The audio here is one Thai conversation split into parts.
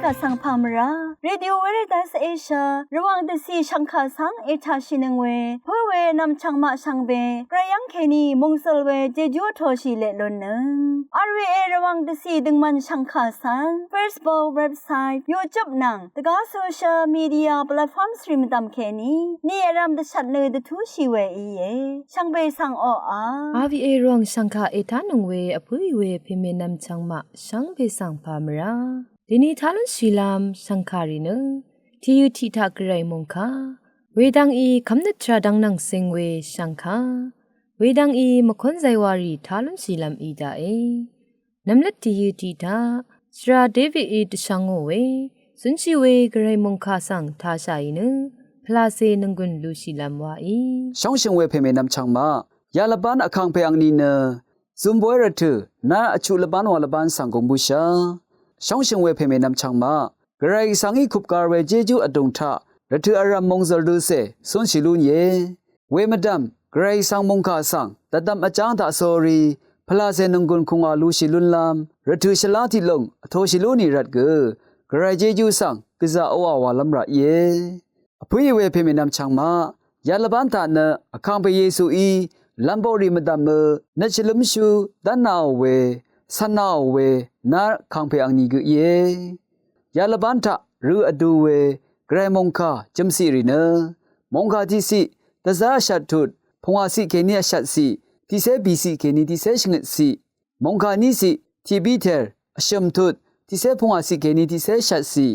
กะสังพามราเรดิโอเวเรตัสเอเชียระวังเดซีชังคาสังเอชาชินึงเวเพื่อเวนำชังมาชังเบกระยังเคนีมงสลเวเจจูโทชิเลลนนึงอาร์วีเอระวังเดซีดึงมันชังคาสัง Facebook เว็บไซต์ YouTube นังตะกาโซเชียลมีเดียแพลตฟอร์มสตรีมตามเคนีนี่รำเดชัดเลยเดทูชีเวอีเยชังเบสังออา RVA รองชังคาเอทานุงเวอพุยเวพิเมนำชังมาชังเบสังพามราดินีทาลุนชีลามชังคารีนึที่ยุทิทากรายมงคาเวดังอีคำนัดทราดังนังเซงเวชังคาเวดังอีมคนใจวารีทาลุนชีลามอีดาเอนำเล็ดที่ยุทิทาสราเดวิดอีดชังโอเวสุนชีเวกรายมงคาสังทาชายนึพลาเซนึงกุนลูชีลามวาอีช่องเชิงเวเพเมนำชังมายาลบานอคังเปอังนีเนซุมบวยระเถนาอชุลบานวาลบานสังกงบุชาช่องเชิงเวเพเมนำชังมากระไรสังอีคุบการเวเจจูอดงทะระเถอารามมงซลดูเซสุนชิลุนเยเวมดัมกระไรสังมงคาสังตะดัมอาจารย์ตาโซรีพลาเซนงกุนคุงอาลูชิลุนลามระเถชลาติลงอโทชิลุนีรัดเกกระไรเจจูสังกิซาโอวาลัมระเยอพุยเวเพเมนำชังมายาลบานตาเนอคังเปเยซูอีลัมโบรีมดามเนชลมชูดานาวเวสันนาวเวนาคังเปอังนีกเยยาลบันทะรูอดูเวเกรมงคาจัมซีรีเนมงคาที่สิตะซาชัดทุดพงอาสิเคเนียชัดสิที่เซบีสิเคนีที่เซชงดสิมงคานี้สิที่บีเทอร์อชมทุดที่เซพงอาสิเคนีที่เซชัดสิ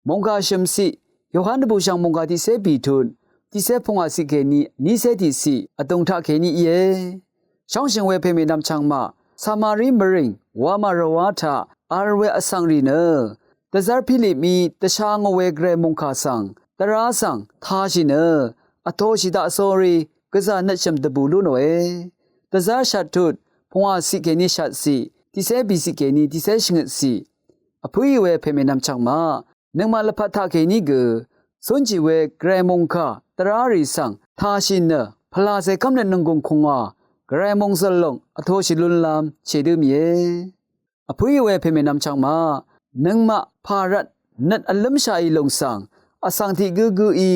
มงคาชมสิโยฮันบูชังมงคาที่เซบีทุดที่เซพงอาสิเคนีนี้เซที่สิอตงทะเคนีเยช่องเชิงเวเพเมนำชังมาสามารีมริงวามารวาทาอารเวอสังรีเนตะซาร์พิลิมีตะชางเวเกรมงคาสังตะราสังทาชิเนอโทชิตาโซรีกะซานัชมตะบูลุนเวตะซาชัดทุดพงอาสิเกนิชัดสิที่เซบิสิเกนีที่เซชงดสิอพุยเวเพเมนำชังมานึงมาละพัทธาเกนีเกสุนจิเวเกรมงคาตะราริสังทาชิเนพลาเซคัมเนนงกุงคงากระไรมงสลงอโทชิลุนลามเชดุมเยอพุยเวเพเมนำชังมานึงมาพารัดนัดอลัมชาอีลงสังอสังทิกุอี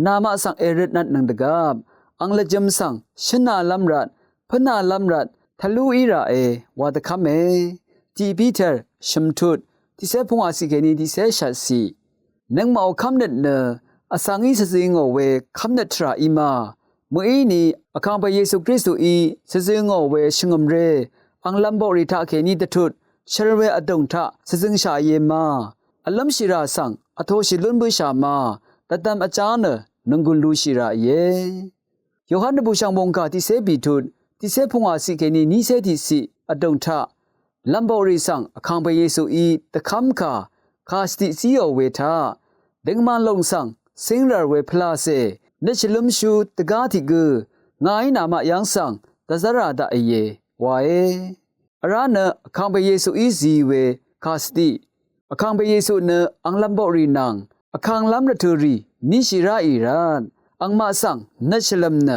นามาสังเอริดนัดนังดกาบอังละจำสังชนะลัมรัดพนาลัมรัดทะลุอีราเอวาตะคัมเมทีปีเตอร์ชมทุดที่เซพงอาสิเกนีที่เซชัดสีนึงมาเอาคัมเน็ตเนอสังอีสซิงโอเวคัมเน็ตทราอีมามื่อนี้อคังไปเยซูคริสต์อีสซึงเอาเวชงมเรอังลัมโบริทาเคนีตทุดชรเวอดงทะสซึงชาเยมาอัลลัมชิราสังอโทชิลุนบุชามาตัดตามอาจารย์นงกุลลูชิราเยโยฮันบุชังมงคาที่เซบิทุดที่เซพงอาสิเคนีนิเซติสิอดงทะลัมโบริสังอคังไปเยซูอีตะคัมคาคาสติซีโอเวทาเดงมันลงสังสิงราเวพลาเซนัชลุมชูตะกาติกงายนามะยังสังตะซาราดาเยวาเออรานะคังเบเยซูอีซีเวคาสติอคังเบเยซูเนอังลัมโบรีนังอคังลัมระทูรีนิชิราอีรานอังมาสังนัชลัมเน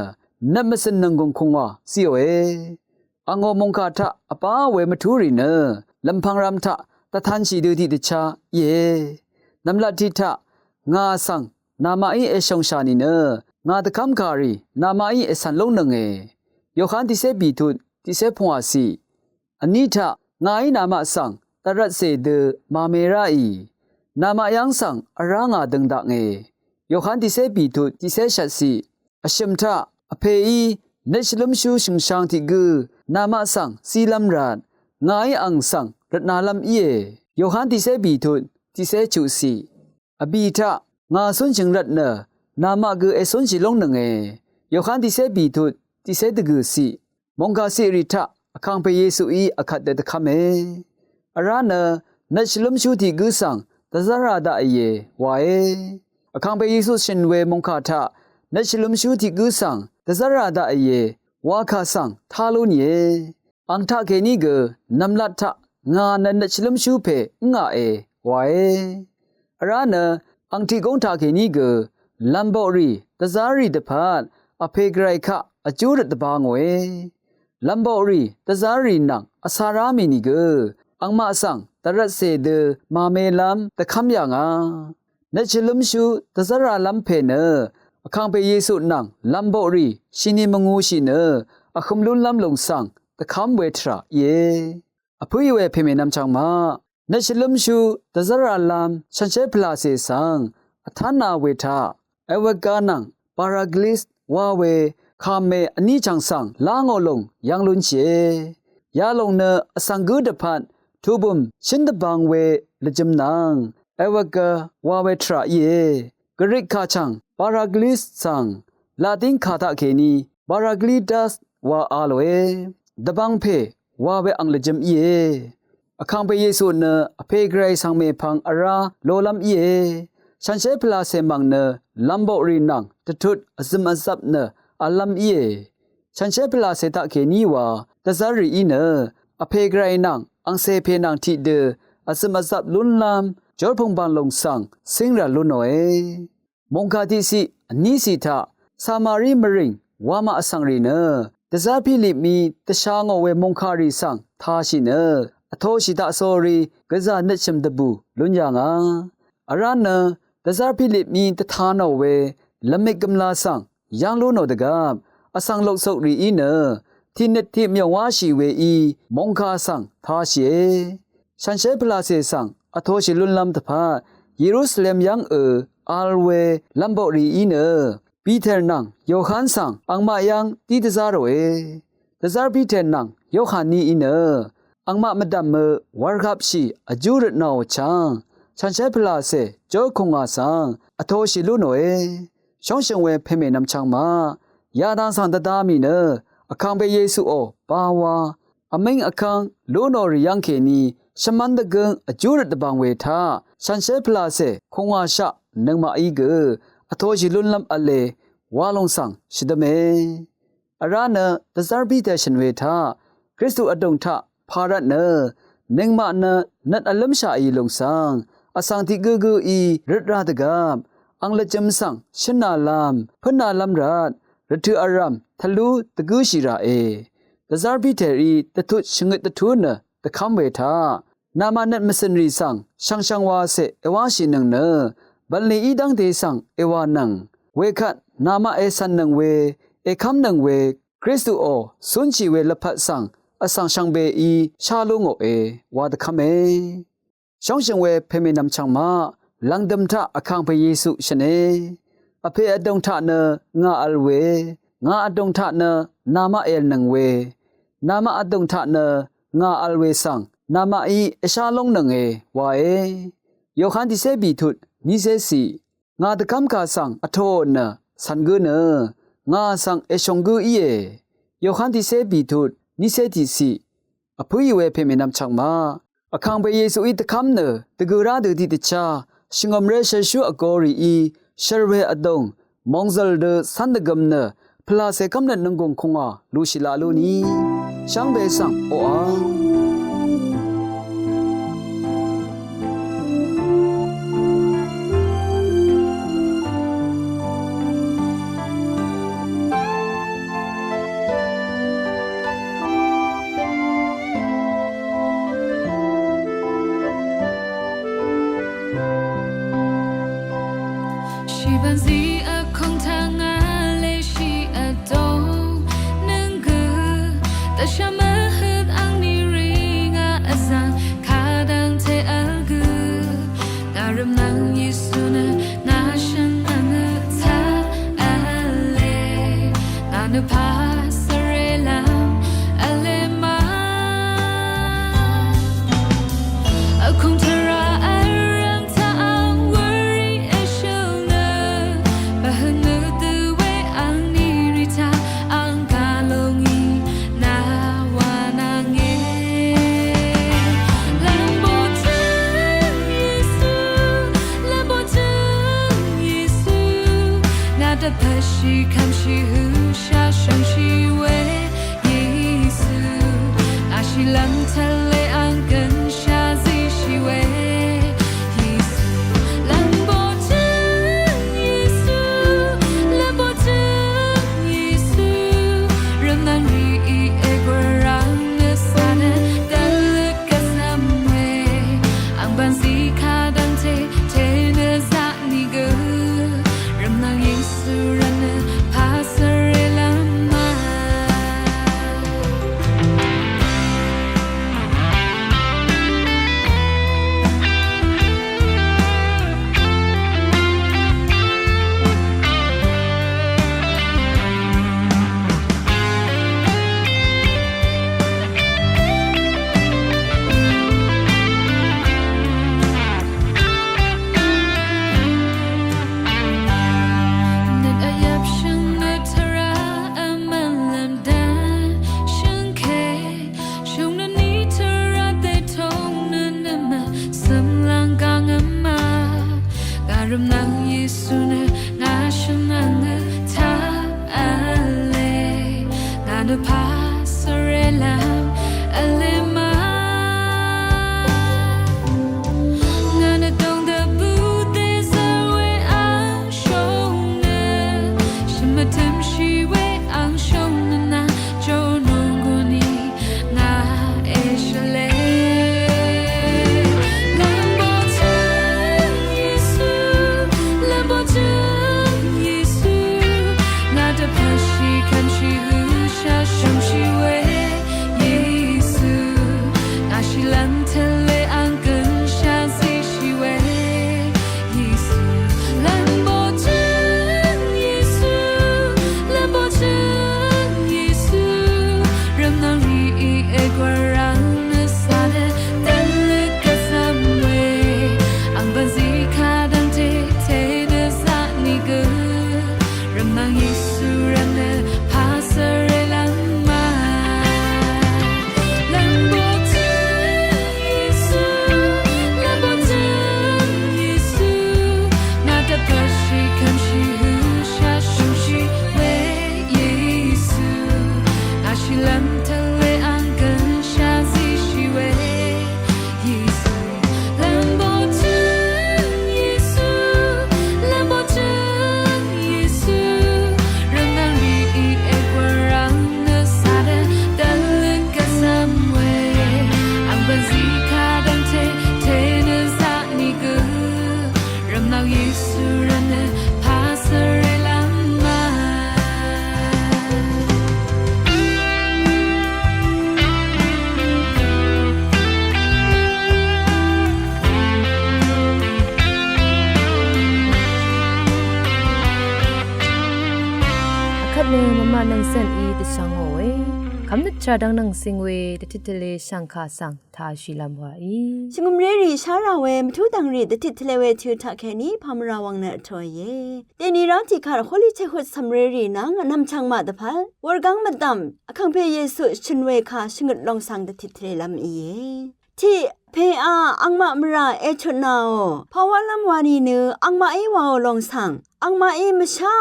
นัมสนนังกงคงวาซีโอเออังโอมงคาทะอปาเวมทูรีเนลัมพังรัมทะตะทันชีดูที่ตะชาเยนัมลัดทิทะงาสังนามาอีเอชงชานีเนงาตะคัมคารีนามาอีเอสันลงนังเอโยคันที่เซบีทุดที่เซพงอาซีอันนี้ทะงาอีนามาสังตรัสเซเดมาเมราอีนามายังสังอรางาดังดังเอโยคันที่เซบีทุดที่เซชัดซีอชิมทะอเพอีเนชลมชูชิงชางที่กูนามาสังซีลัมรัดงาอีอังสังรัตนาลัมเอโยคันที่เซบีทุดที่เซจูซีอบีทะงาสุนชิงรัตเนนามากูเอสุนชิลงนังเอโยคันที่เซบีทุดที่เซตกูซีมงคาสิริทะอคังเปเยซูอีอคัดเดตคัมเออรานะนัชลุมชูที่กูสังตะซาราดาเยวาเออคังเปเยซูชินเวมงคาทะนัชลุมชูที่กูสังตะซาราดาเยวาคาสังทาลุนเยอังทะเคนีกนัมลัดทะงานันนัชลุมชูเพงาเอวาเออรานะอังที่กงทาเคนีกลัมโบรีตะซารีตะพาดอเพไกรคะอจูรตะบางเวลัมโบรีตะซารีนังอสารามินิก อังมาสังตระเสดมาเมลัมตะคำอย่างเนชลุมชูตะซาราลัมเพเนอคังเปเยซูนังลัมโบรีชินิมงูชิเนอคุมลุนลัมลงสังตะคำเวทราเยอพุยเวเพเมนัมจังมาเนชลุมชูตะซาราลัมชันเชพลาเสสังอธานาเวทาเอวกานังปารากลิสวาเวคาเมอนิจังสังลางอลงยังลุนเชยาลงเนอสังกุดพันทุบุมชินดบังเวลจิมนังเอวกาวาเวทราเยกริกคาชังปารากลิสสังลาตินคาตะเคนีปารากลิดัสวาอาลเวดบังเพวาเวอังลจิมเยอคังเปเยซูเนอเพไกรสังเมพังอาราโลลัมเยฉันเชพลาเซมังเนลัมโบรีนังตะทุดอซึมอซับเนอาลัมเยฉันเชพลาเซตะเคนีวาตะซารีอีเนอเพไกรนังอังเซเพนังทิเดอซึมอซับลุนลัมจอร์พงบันลงสังสิงราลุนโอมงคาติสินีสิทาสามารีมริงวามาอสังรีเนตะซาพิลิมีตะชางอเวมงคารีสังทาชิเนอโทชิตาโซรีกะซาเนชิมดบูลุนยางอาราเนตะซาพิลิมีตะทานอเวละเมกำลาสังยังลุนโอดกาบอสังลกสุรีอีเนที่เนติมยวาชีเวอีมงคาสังทาเชฉันเชพลาเสสังอโทชิลุนลัมตะพาเยรูซาเล็มยังอัลเวลัมโบรีอีเนปีเทอร์นังโยฮันสังอังมายังตีตะซาโรเอตะซาปีเทอร์นังโยฮันนีอีเนอังมามาดัมเมวาร์คับชีอจูรนาวชังฉันเชพลาเสโจคงอาสังอโทชิลุนโอช่องเชงเวเพเมนัมชังมายาดังสังตะดามีเนอคังเปเยซูโอปาวาอเมงอคังลุนโอริยังเคนีชมันดะกึงอจูรตะบังเวทาฉันเชพลาเสคงอาชะนังมาอีกอโทชิลุนลัมอเลวาลงสังชิดเมอาราเนตะซาร์บีเตชันเวทาคริสตุอดงทะภารัตเนนังมาเนนัดอลัมชาอีลงสังอสังติกึกอีรัตราตะกามอังละจำสังชนาลามพนาลัมรัดรถืออารัมทะลุตะกุชิราเอตะซาร์บีเตรีตะทุชงึตะทุนตะคัมเวทานามานัดมสนรีสังช่างวาเสเอวาชินังเนบัลลีอีดังเดสังเอวานังเวคัดนามาเอสันนังเวเอคัมนังเวคริสตุโอสุนชีเวละพัดสังอสังช่างเบอีชาลุงโอเอวาดคัมเอช่องเชงเวเพเมนัมชังมาลังดมทะอคังพระเยซูชเนอเพอดงทะเนงาอัลเวงาอดงทะเนนามาเอลนังเวนามาอดงทะเนงาอัลเวสังนามาอีเอชาลงนังเอวาเอโยฮันดิเซบีทุดนิเซสีงาตะคัมกาสังอโทเนสันกุเนงาสังเอชงกุอีเอโยฮันดิเซบีทุดนิเซติสีอพุยเวเพเมนัมชังมาอคังเปเยซูอีตะคัมเนตะกุราดุติตะชาชิงอมเรเชชูอกอรีอีเชรเวอดงมองซัลเดสันดะกัมเนพลาเซคัมเนนงกงคงอาลูชิลาลูนีช่างเบสังโออา 나름 난 예수는 나시는 타알레 나는 파서렐람 알레마 나는 동다 부대서 왜안 쇼네 심마템 시왜 안 쇼네 나 좋은 거니 나 에실레 nang sen i de sangwe kam na cha dang nang singwe de titele shankha sang tha shi lam wa i ရှငုံရေရီရှားရဝဲမထူးတန်ရီတတိတလဲဝဲချူထခဲနီဖမရာဝငနဲ့အထော်ယေတင်နီရောင်းတီခါခိုလီချက်ခွတ်စမရေရီနာငနမ်ချောင်းမတဖာဝရကောင်မတမ်အခန့်ဖေယေဆုရှင်ဝဲခါရှငတ်လောင်ဆောင်တတိတလဲလမ်အီယေတီဖေအာအင်မမရာအချွနာဖဝလမ်ဝါနီနအင်မအေဝါလောင်ဆောင်အင်မအေမရှာ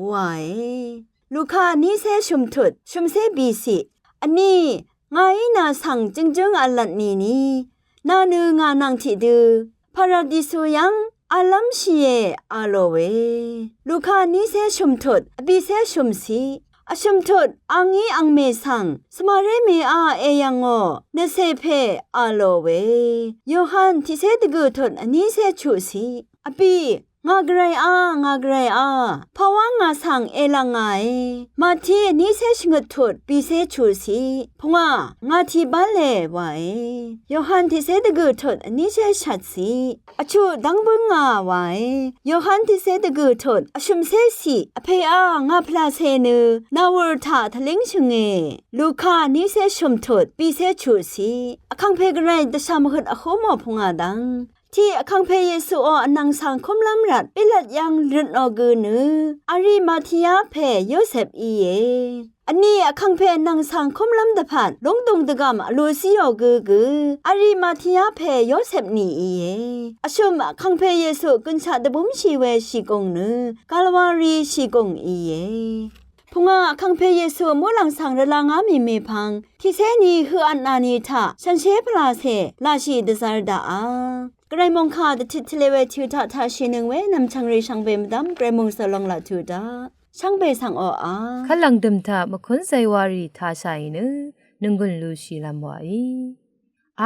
ဝိုင်ลูกานี่เซชุมทุดชุมเซบีสิอันนี้งายนาสั่งจึงอัลลัดนี่นาเนืองานังที่ดือพาราดิสุยังอาลัมชีเออาโลเวลูกานี่เซชุมทุดบีเซชุมสีอชุมทุดอังอีอังเมสั่งสมาเรเมอาเอยังโอเนเซเพอาโลเวโยฮันที่เซตกุทุดอันนี้เซชูสีอบีงากรายภาวะงาสังเอลังไงมาที่นี้เสชงทุดปีเสชูสีพงางาที่บ้านเลไว้โยฮันที่เสดกุทุดนี้เสชัดสีอชูดังบึงงาไว้โยฮันที่เสดกุทุดอชุมเสสีอเพองาพลาเซนนาวรธาทะเลงชงเงลูกานี้เสชุมทุดปีเสชูสีอคังเพกไรตะชามหดอโคมอพงาดังที่คังเพเยซูออนังสังคมลำรัดปิลัดยังรุนอกือนืออาริมาธิยาเพโยเซฟอีเยอันนี้คังเพนังสังคมลำตะพัดลงตรงตะกามลูซิโอกืออาริมาธิยาเพโยเซฟนี่อีเยอชุมคังเพเยซูกุนชาตะบุมชีเวชีกงนือกาลวารีชีกงอีเยพงาคังเพเยซูมูลังสังระลางามีเมพังที่เซนีฮืออันนานีทาฉันเชพลาเซลาชีดซาร์ดากรายมงคาดทิตเลเวทิวทาทาชินึงเวนำชังเรชังเบมดัมกรายมงสลองละทูดาช่างเบสังออา khalang dum tha makhun sai wari tha sai ne nungun lu shi lam wa i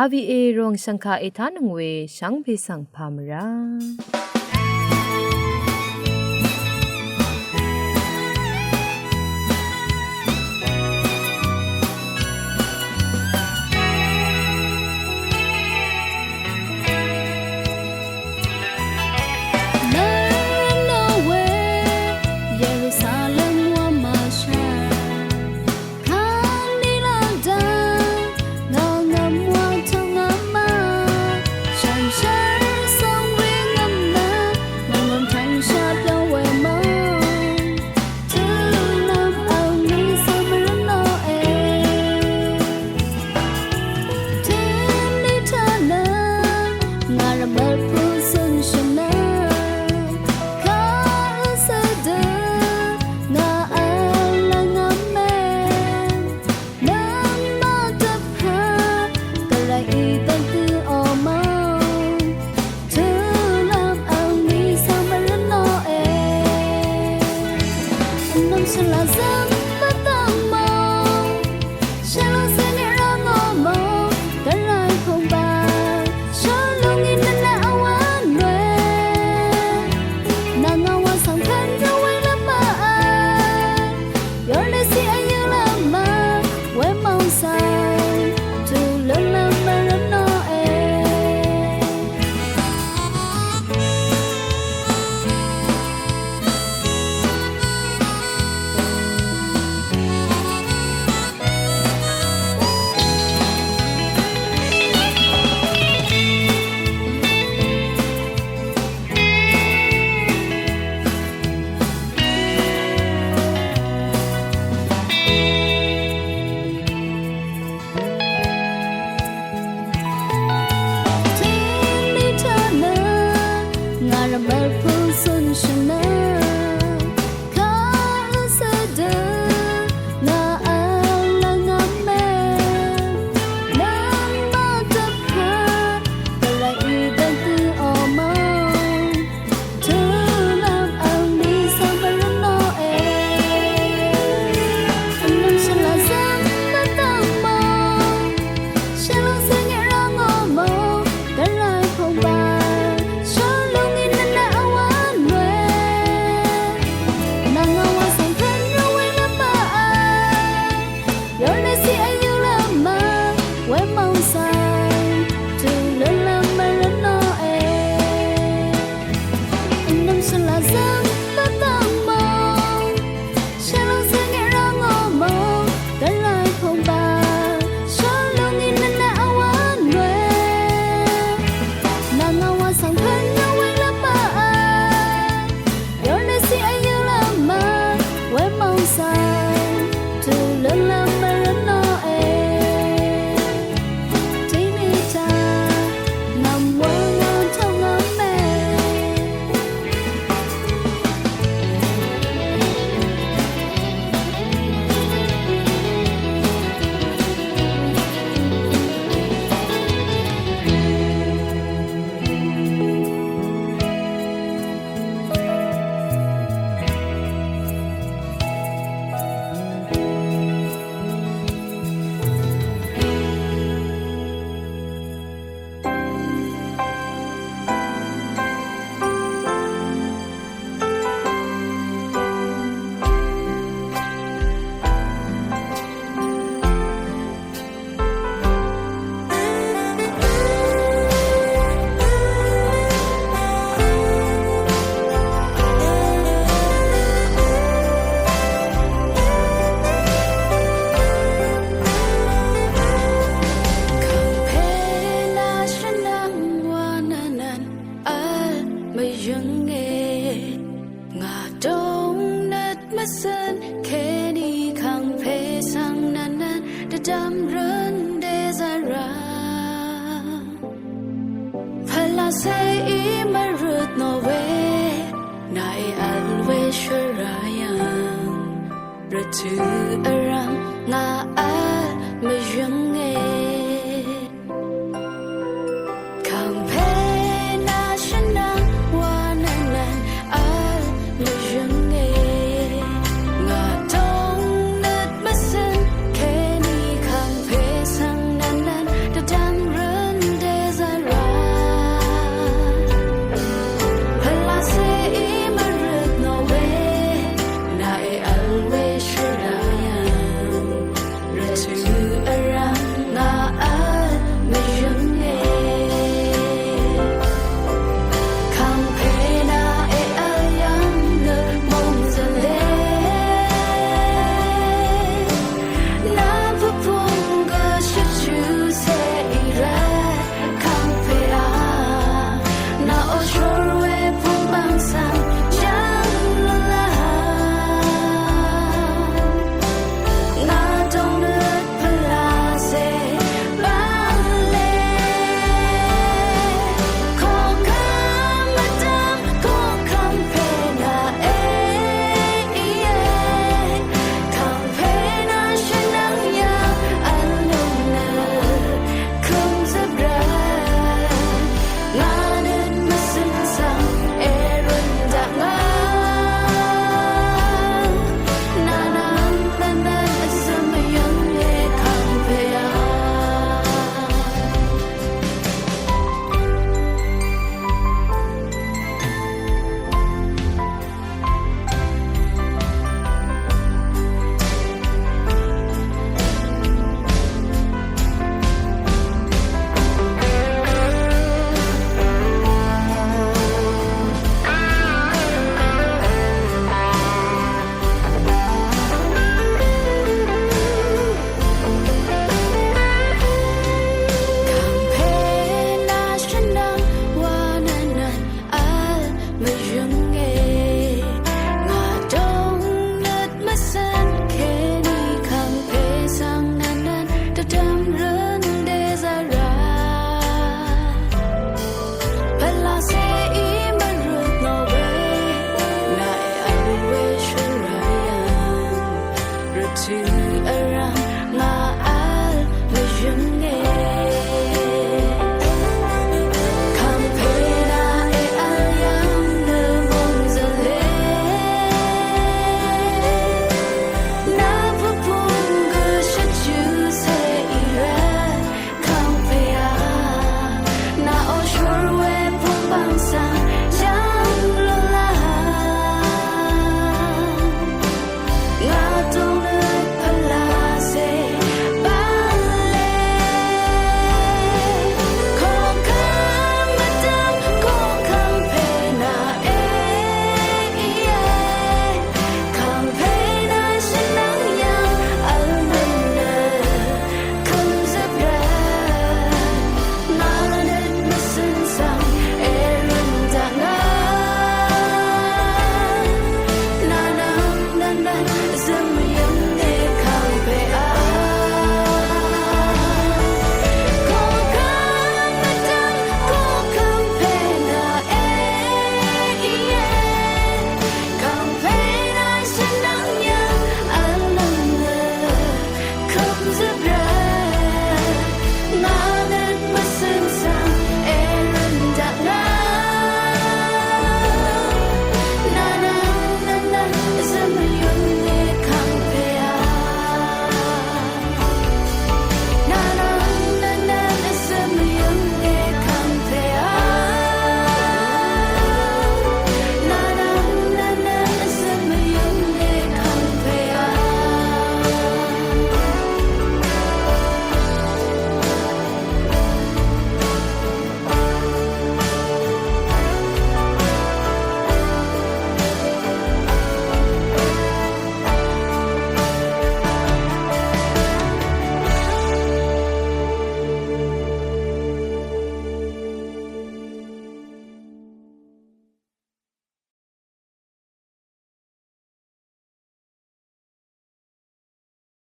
RVA rong shankha etha nungwe shang be sang phamra Shine, shine, song we say